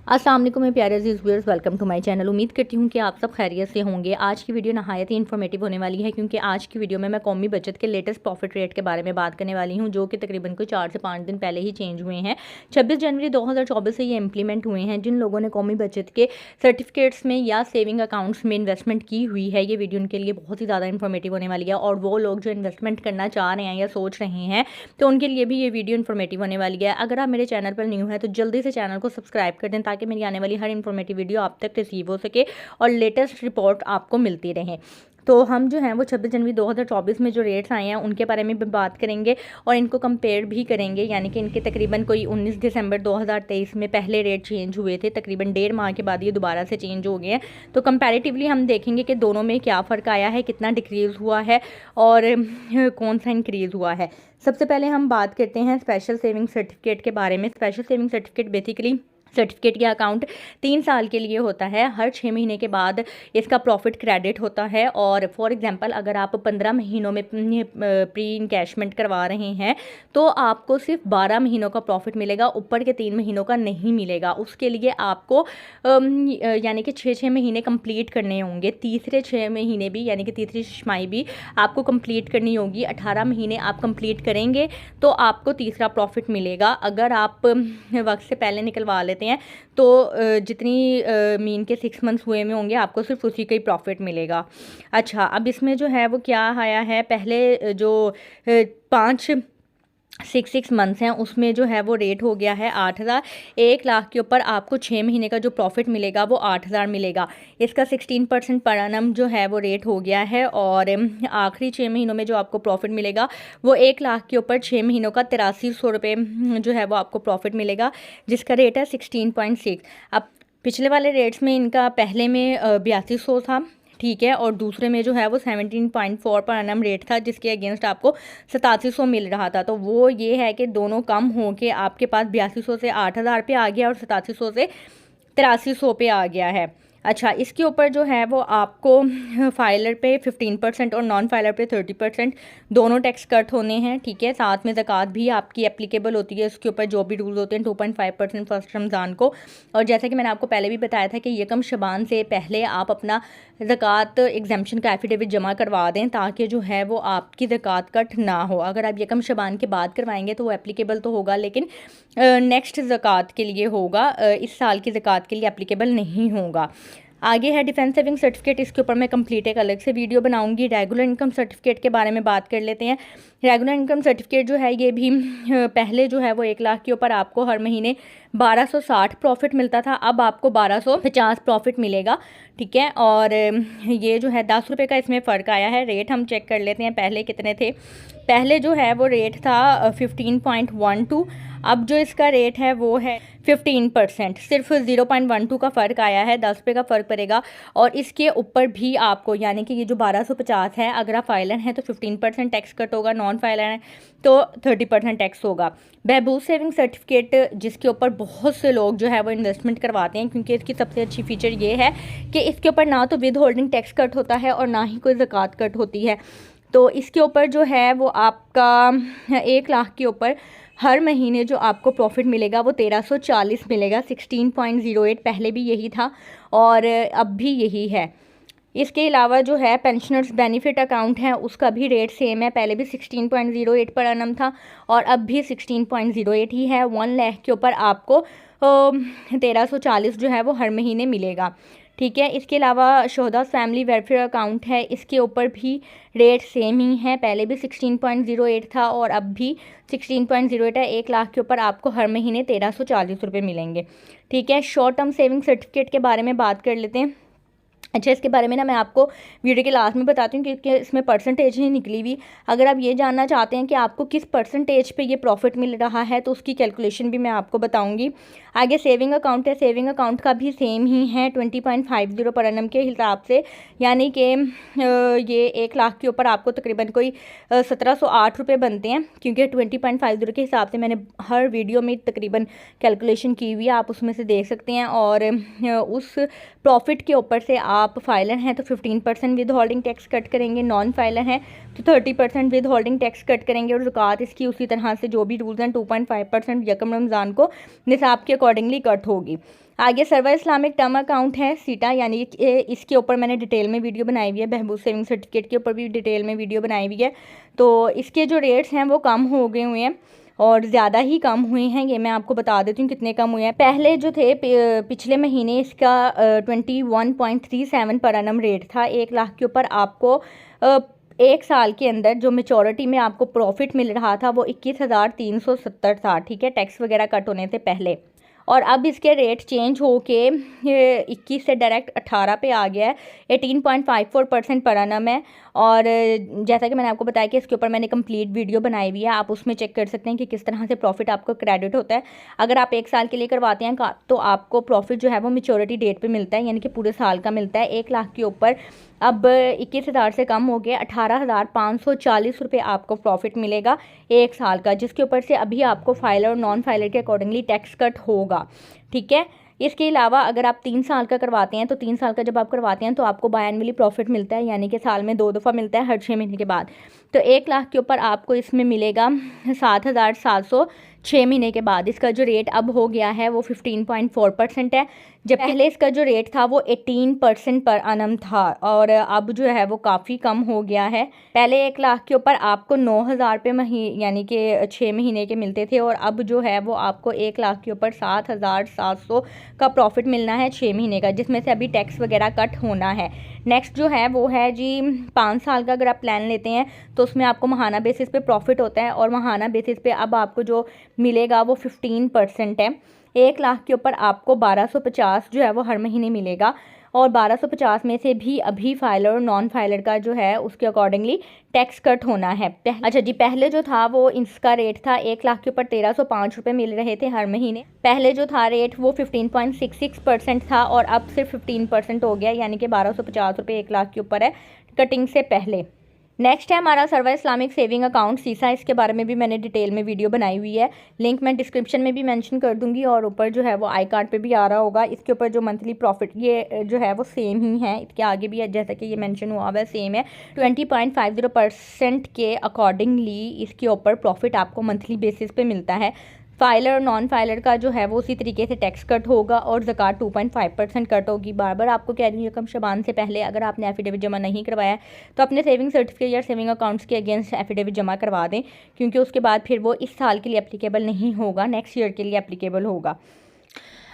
अस्सलाम वालेकुम मेरे प्यारे अजीज़ viewers, welcome to my channel. उम्मीद करती हूँ कि आप सब खैरियत से होंगे। आज की वीडियो नहायत ही इन्फॉर्मेटिव होने वाली है, क्योंकि आज की वीडियो में मैं कौमी बचत के लेटेस्ट प्रॉफिट रेट के बारे में बात करने वाली हूँ, जो कि तकरीबन कोई 4 से 5 दिन पहले ही चेंज हुए हैं। 26 जनवरी 2024 से ये इंप्लीमेंट हुए हैं। जिन लोगों ने कौमी बचत के सर्टिफिकेट्स में या सेविंग अकाउंट्स में इन्वेस्टमेंट की हुई है, ये वीडियो उनके लिए बहुत ही ज़्यादा इन्फॉर्मेटिव होने वाली है। और वो लोग जो इन्वेस्टमेंट करना चाह रहे हैं या सोच रहे हैं, तो उनके लिए भी ये वीडियो इन्फॉर्मेटिव होने वाली है। अगर आप मेरे चैनल पर न्यू है तो जल्दी से चैनल को सब्सक्राइब कर दें, ताकि मेरी आने वाली हर इन्फॉर्मेटिव वीडियो आप तक रिसीव हो सके और लेटेस्ट रिपोर्ट आपको मिलती रहे। तो हम जो हैं वो 26 जनवरी 2024 में जो रेट्स आए हैं उनके बारे में भी बात करेंगे और इनको कंपेयर भी करेंगे, यानी कि इनके तकरीबन कोई 19 दिसंबर 2023 में पहले रेट चेंज हुए थे। तकरीबन 1.5 माह के बाद ये दोबारा से चेंज हो गए हैं। तो कंपैरेटिवली हम देखेंगे कि दोनों में क्या फ़र्क आया है, कितना डिक्रीज़ हुआ है और कौन सा इंक्रीज़ हुआ है। सबसे पहले हम बात करते हैं स्पेशल सेविंग सर्टिफिकेट के बारे में। Special saving certificate basically certificate या अकाउंट 3 साल के लिए होता है। हर 6 महीने के बाद इसका प्रॉफिट क्रेडिट होता है। और फॉर एग्जांपल अगर आप 15 महीनों में प्री इनकैशमेंट करवा रहे हैं तो आपको सिर्फ 12 महीनों का प्रॉफिट मिलेगा, ऊपर के 3 महीनों का नहीं मिलेगा। उसके लिए आपको यानी कि 6 महीने कंप्लीट करने होंगे। तीसरे 6 महीने भी यानी कि तीसरी छमाही भी आपको कंप्लीट करनी होगी। 18 महीने आप कंप्लीट करेंगे तो आपको तीसरा प्रॉफिट मिलेगा। अगर आप वक्त से पहले निकलवा लेते हैं तो जितनी मीन के 6 मंथ्स हुए में होंगे आपको सिर्फ उसी का ही प्रॉफिट मिलेगा। अच्छा, अब इसमें जो है वो क्या आया है, पहले जो 6 मंथ्स हैं उसमें जो है वो रेट हो गया है 8,000। 1 लाख के ऊपर आपको 6 महीने का जो प्रॉफिट मिलेगा वो 8,000 मिलेगा। इसका 16% पर एनम जो है वो रेट हो गया है। और आखिरी 6 महीनों में जो आपको प्रॉफिट मिलेगा वो 1 लाख के ऊपर 6 महीनों का 8300 रुपये जो है वो आपको प्रॉफिट मिलेगा, जिसका रेट है 16.6। अब पिछले वाले रेट्स में इनका पहले में 8200 था, ठीक है, और दूसरे में जो है वो 17.4 पर एनम रेट था, जिसके अगेंस्ट आपको 8700 मिल रहा था। तो वो ये है कि दोनों कम हो के आपके पास 8200 से 8,000 पे आ गया और 8700 से 8300 पे आ गया है। अच्छा, इसके ऊपर जो है वो आपको फाइलर पे 15% और नॉन फाइलर पे 30% दोनों टैक्स कट होने हैं, ठीक है। साथ में ज़कात भी आपकी एप्लीकेबल होती है, उसके ऊपर जो भी रूल्स होते हैं 2.5% फर्स्ट रमज़ान को। और जैसा कि मैंने आपको पहले भी बताया था कि यकम शबान से पहले आप अपना ज़कात एग्जाम्पशन का एफिडेविट जमा करवा दें, ताकि जो है वो आपकी ज़कात कट ना हो। अगर आप यकम शबान के बाद करवाएंगे तो वो एप्लीकेबल तो होगा, लेकिन नेक्स्ट ज़कात के लिए होगा, इस साल की ज़कात के लिए एप्लीकेबल नहीं होगा। आगे है डिफेंस सेविंग सर्टिफिकेट। इसके ऊपर मैं कंप्लीट एक अलग से वीडियो बनाऊंगी। रेगुलर इनकम सर्टिफिकेट के बारे में बात कर लेते हैं। रेगुलर इनकम सर्टिफिकेट जो है ये भी पहले जो है वो 1 लाख के ऊपर आपको हर महीने 1260 प्रॉफिट मिलता था, अब आपको 1250 प्रॉफिट मिलेगा, ठीक है। और ये जो है 10 रुपये का इसमें फ़र्क आया है। रेट हम चेक कर लेते हैं पहले कितने थे। पहले जो है वो रेट था 15.12, अब जो इसका रेट है वो है 15%। सिर्फ 0.12 का फ़र्क आया है, 10 रुपये का फ़र्क पड़ेगा। और इसके ऊपर भी आपको यानी कि ये जो 1250 है, अगर आप फाइलर हैं तो 15% टैक्स कट होगा, नॉन फाइलर हैं तो 30% टैक्स होगा। बहबूद सेविंग सर्टिफिकेट, जिसके ऊपर बहुत से लोग जो है वो इन्वेस्टमेंट करवाते हैं, क्योंकि इसकी सबसे अच्छी फ़ीचर ये है कि इसके ऊपर ना तो विद होल्डिंग टैक्स कट होता है और ना ही कोई ज़कात कट होती है। तो इसके ऊपर जो है वो आपका 1 लाख के ऊपर हर महीने जो आपको प्रॉफिट मिलेगा वो 1340 मिलेगा, 16.08। पहले भी यही था और अब भी यही है। इसके अलावा जो है पेंशनर्स बेनिफिट अकाउंट है, उसका भी रेट सेम है। पहले भी 16.08 पर एनम था और अब भी 16.08 ही है। 1 लाख के ऊपर आपको 1340 जो है वो हर महीने मिलेगा, ठीक है। इसके अलावा शोहदा फैमिली वेलफेयर अकाउंट है, इसके ऊपर भी रेट सेम ही है। पहले भी 16.08 था और अब भी 16.08 है। 1 लाख के ऊपर आपको हर महीने 1340 रुपये मिलेंगे, ठीक है। शॉर्ट टर्म सेविंग सर्टिफिकेट के बारे में बात कर लेते हैं। अच्छा, इसके बारे में ना मैं आपको वीडियो के लास्ट में बताती हूँ, क्योंकि इसमें परसेंटेज ही निकली हुई। अगर आप ये जानना चाहते हैं कि आपको किस परसेंटेज पे ये प्रॉफिट मिल रहा है तो उसकी कैलकुलेशन भी मैं आपको बताऊंगी। आगे सेविंग अकाउंट है, सेविंग अकाउंट का भी सेम ही है 20.50 पर एनम के हिसाब से, यानी कि ये 1 लाख के ऊपर आपको तकरीबन कोई 1708 रुपये बनते हैं, क्योंकि 20.50 के हिसाब से मैंने हर वीडियो में तकरीबन कैलकुलेशन की हुई है, आप उसमें से देख सकते हैं। और उस प्रॉफिट के ऊपर से आप फाइलर हैं तो 15% विद होल्डिंग टैक्स कट करेंगे, नॉन फाइलर हैं तो 30% विद होल्डिंग टैक्स कट करेंगे। और ज़कात इसकी उसी तरह से जो भी रूल्स हैं 2.5% यकम रमज़ान को निसाब के अकॉर्डिंगली कट होगी। आगे सर्वा इस्लामिक टर्म अकाउंट है सीटा, यानी इसके ऊपर मैंने डिटेल में वीडियो बनाई हुई है। बहबूद सेविंग सर्टिफिकेट के ऊपर भी डिटेल में वीडियो बनाई हुई है। तो इसके जो रेट्स हैं वो कम हो गए हुए हैं और ज़्यादा ही कम हुए हैं। ये मैं आपको बता देती हूँ कितने कम हुए हैं। पहले जो थे पिछले महीने इसका 21.37 पर एनम रेट था। 1 लाख के ऊपर आपको 1 साल के अंदर जो मेचोरिटी में आपको प्रॉफिट मिल रहा था वो 21,370 था, ठीक है, टैक्स वगैरह कट होने से पहले। और अब इसके रेट चेंज हो के 21 से डायरेक्ट 18 पे आ गया है। 18.54% पर एनम है। और जैसा कि मैंने आपको बताया कि इसके ऊपर मैंने कंप्लीट वीडियो बनाई हुई है, आप उसमें चेक कर सकते हैं कि किस तरह से प्रॉफिट आपको क्रेडिट होता है। अगर आप 1 साल के लिए करवाते हैं तो आपको प्रॉफिट जो है वो मेच्योरिटी डेट पे मिलता है, यानी कि पूरे साल का मिलता है। 1 लाख के ऊपर अब 21,000 से कम हो गया, 18,540 रुपये आपको प्रॉफिट मिलेगा 1 साल का, जिसके ऊपर से अभी आपको फाइलर और नॉन फाइलर के अकॉर्डिंगली टैक्स कट होगा, ठीक है। इसके अलावा अगर आप 3 साल का करवाते हैं तो 3 साल का जब आप करवाते हैं तो आपको बायनवली प्रॉफिट मिलता है, यानी कि साल में 2 दफ़ा मिलता है हर 6 महीने के बाद। तो 1 लाख के ऊपर आपको इसमें मिलेगा 7,700 6 महीने के बाद। इसका जो रेट अब हो गया है वो 15.4% है, जब पहले इसका जो रेट था वो 18% पर एनम था और अब जो है वो काफ़ी कम हो गया है। पहले 1 लाख के ऊपर आपको 9,000 रुपये यानी कि 6 महीने के मिलते थे और अब जो है वो आपको 1 लाख के ऊपर 7,700 का प्रॉफिट मिलना है 6 महीने का, जिसमें से अभी टैक्स वगैरह कट होना है। नेक्स्ट जो है वो है जी 5 साल का अगर आप प्लान लेते हैं तो उसमें आपको महाना बेसिस पे प्रॉफिट होता है और महाना बेसिस पे अब आपको जो मिलेगा वो 15% है। 1 लाख के ऊपर आपको 1250 जो है वो हर महीने मिलेगा और 1250 में से भी अभी फाइलर और नॉन फाइलर का जो है उसके अकॉर्डिंगली टैक्स कट होना है। अच्छा जी, पहले जो था वो इसका रेट था 1 लाख के ऊपर 1,305 रुपये मिल रहे थे हर महीने। पहले जो था रेट वो 15.66% था और अब सिर्फ 15% हो गया, यानी कि 1250 रुपये 1 लाख के ऊपर है कटिंग से पहले। नेक्स्ट है हमारा सर्वा इस्लामिक सेविंग अकाउंट सीसा। इसके बारे में भी मैंने डिटेल में वीडियो बनाई हुई है, लिंक मैं डिस्क्रिप्शन में भी मेंशन कर दूंगी और ऊपर जो है वो आई कार्ड पे भी आ रहा होगा। इसके ऊपर जो मंथली प्रॉफिट ये जो है वो सेम ही है, इसके आगे भी जैसा कि ये मेंशन हुआ हुआ है सेम है। 20.50% के अकॉर्डिंगली इसके ऊपर प्रॉफिट आपको मंथली बेसिस पे मिलता है। फाइलर और नॉन फाइलर का जो है वो उसी तरीके से टैक्स कट होगा और ज़कात 2.5% कट होगी। बार बार आपको कह रही हूँ यकम शबान से पहले अगर आपने एफिडेविट जमा नहीं करवाया तो अपने सेविंग सर्टिफिकेट या सेविंग अकाउंट्स के अगेंस्ट एफिडेविट जमा करवा दें, क्योंकि उसके बाद फिर वो इस साल के लिए एप्लीकेबल नहीं होगा, नेक्स्ट ईयर के लिए एप्लीकेबल होगा।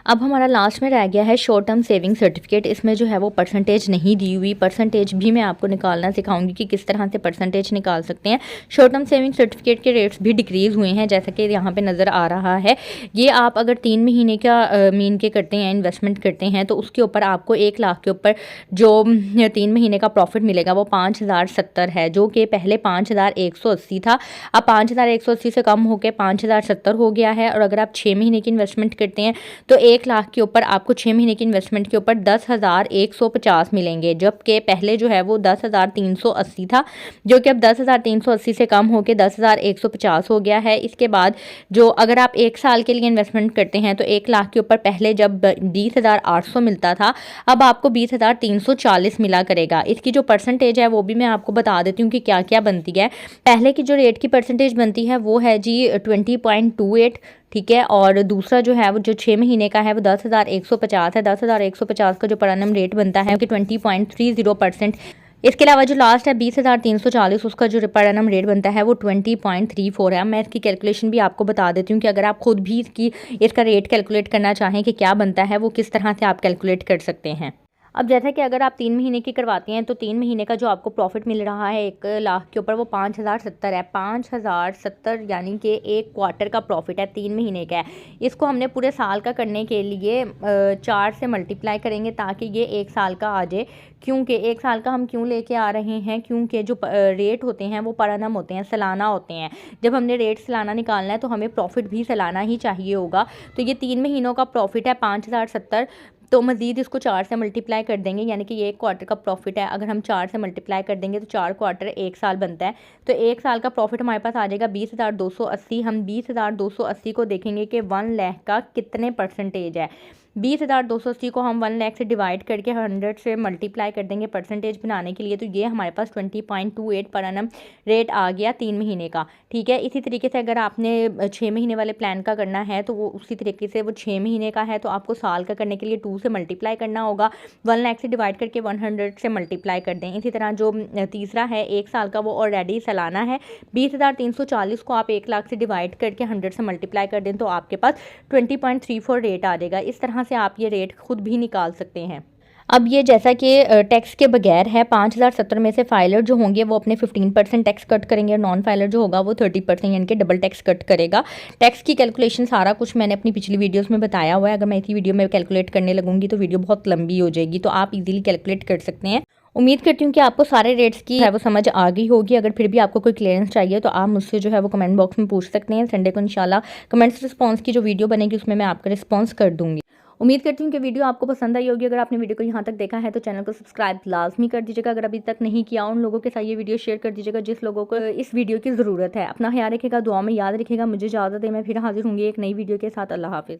अब हमारा लास्ट में रह गया है शॉर्ट टर्म सेविंग सर्टिफिकेट। इसमें जो है वो परसेंटेज नहीं दी हुई, परसेंटेज भी मैं आपको निकालना सिखाऊंगी कि किस तरह से परसेंटेज निकाल सकते हैं। शॉर्ट टर्म सेविंग सर्टिफिकेट के रेट्स भी डिक्रीज़ हुए हैं जैसा कि यहाँ पे नज़र आ रहा है। ये आप अगर 3 महीने का मीन के करते हैं, इन्वेस्टमेंट करते हैं तो उसके ऊपर आपको 1 लाख के ऊपर जो 3 महीने का प्रॉफिट मिलेगा वो 5,070 है, जो कि पहले 5,180 था। अब 5,180 से कम होकर 5,070 हो गया है। और अगर आप 6 महीने की इन्वेस्टमेंट करते हैं तो 1 लाख के ऊपर आपको 6 महीने की इन्वेस्टमेंट के ऊपर 10,150 मिलेंगे, जबकि पहले जो है वो 10,380 था, जो कि अब 10,380 से कम होकर 10,150 हो गया है। इसके बाद जो अगर आप 1 साल के लिए इन्वेस्टमेंट करते हैं तो 1 लाख के ऊपर पहले जब 20,800 मिलता था अब आपको 20,340 मिला करेगा। इसकी जो परसेंटेज है वो भी मैं आपको बता देती हूँ कि क्या क्या बनती है। पहले की जो रेट की परसेंटेज बनती है वो है जी 20.28, ठीक है। और दूसरा जो है वो जो 6 महीने का है वो 10,150 है। 10,150 का जो पर एनम रेट बनता है कि 20.30%। इसके अलावा जो लास्ट है 20,340 उसका जो पर एनम रेट बनता है वो 20.34 है। मैं इसकी कैलकुलेशन भी आपको बता देती हूँ कि अगर आप खुद भी इसका रेट कैलकुलेट करना चाहें कि क्या बनता है वो किस तरह से आप कैलकुलेट कर सकते हैं। अब जैसा कि अगर आप 3 महीने की करवाते हैं तो 3 महीने का जो आपको प्रॉफिट मिल रहा है 1 लाख के ऊपर वो 5,070 है। 5,070 यानी कि 1 क्वार्टर का प्रॉफिट है, 3 महीने का है। इसको हमने पूरे साल का करने के लिए 4 से मल्टीप्लाई करेंगे ताकि ये 1 साल का आ जाए। क्योंकि 1 साल का हम क्यों लेके आ रहे हैं, क्योंकि जो रेट होते हैं वो पर एनम होते हैं, सालाना होते हैं। जब हमने रेट सालाना निकालना है तो हमें प्रॉफिट भी सालाना ही चाहिए होगा। तो ये 3 महीनों का प्रॉफिट है 5,070, तो मज़ीद इसको 4 से मल्टीप्लाई कर देंगे, यानी कि ये 1 क्वार्टर का प्रॉफिट है। अगर हम 4 से मल्टीप्लाई कर देंगे तो 4 क्वार्टर 1 साल बनता है। तो 1 साल का प्रॉफिट हमारे पास आ जाएगा 20,280। हम 20,280 को देखेंगे कि 1 लाख का कितने परसेंटेज है। 20,280 को हम 1 लाख से डिवाइड करके 100 से मल्टीप्लाई कर देंगे परसेंटेज बनाने के लिए, तो ये हमारे पास 20.28 पर एनम रेट आ गया 3 महीने का। ठीक है, इसी तरीके से अगर आपने 6 महीने वाले प्लान का करना है तो वो उसी तरीके से वो 6 महीने का है तो आपको साल का करने के लिए 2 से मल्टीप्लाई करना होगा, 1 लाख से डिवाइड करके 100 से मल्टीप्लाई कर दें। इसी तरह जो तीसरा है 1 साल का, वो ऑलरेडी सालाना है। 20,340 को आप 1 लाख से डिवाइड करके 100 से मल्टीप्लाई कर दें तो आपके पास 20.34 रेट आ जाएगा। इस तरह से आप ये रेट खुद भी निकाल सकते हैं। अब ये जैसा कि टैक्स के बगैर है, 5,070 में से फाइलर जो होंगे वो अपने 15% टैक्स कट करेंगे और नॉन फाइलर जो होगा वो 30% यानी कि डबल टैक्स कट करेगा। टैक्स की कैलकुलेशन सारा कुछ मैंने अपनी पिछली वीडियोस में बताया हुआ है। अगर मैं इसी वीडियो में कैलकुलेट करने लगूंगी तो वीडियो बहुत लंबी हो जाएगी, तो आप इजीली कैलकुलेट कर सकते हैं। उम्मीद करती हूँ कि आपको सारे रेट्स की है वो समझ आ गई होगी। अगर फिर भी आपको कोई क्लियरेंस चाहिए तो आप मुझसे जो है वो कमेंट बॉक्स में पूछ सकते हैं। संडे को इंशाल्लाह कमेंट्स रिस्पॉन्स की जो वीडियो बनेगी उसमें मैं आपका रिस्पॉन्स कर दूँगी। उम्मीद करती हूँ कि वीडियो आपको पसंद आई होगी। अगर आपने वीडियो को यहाँ तक देखा है तो चैनल को सब्सक्राइब लाजमी कर दीजिएगा। अगर अभी तक नहीं किया, उन लोगों के साथ ये वीडियो शेयर कर दीजिएगा जिस लोगों को इस वीडियो की ज़रूरत है। अपना ख्याल रखिएगा, दुआ में याद रखिएगा। मुझे इजाज़त है, मैं फिर हाजिर होंगी एक नई वीडियो के साथ। अल्लाह हाफिज़।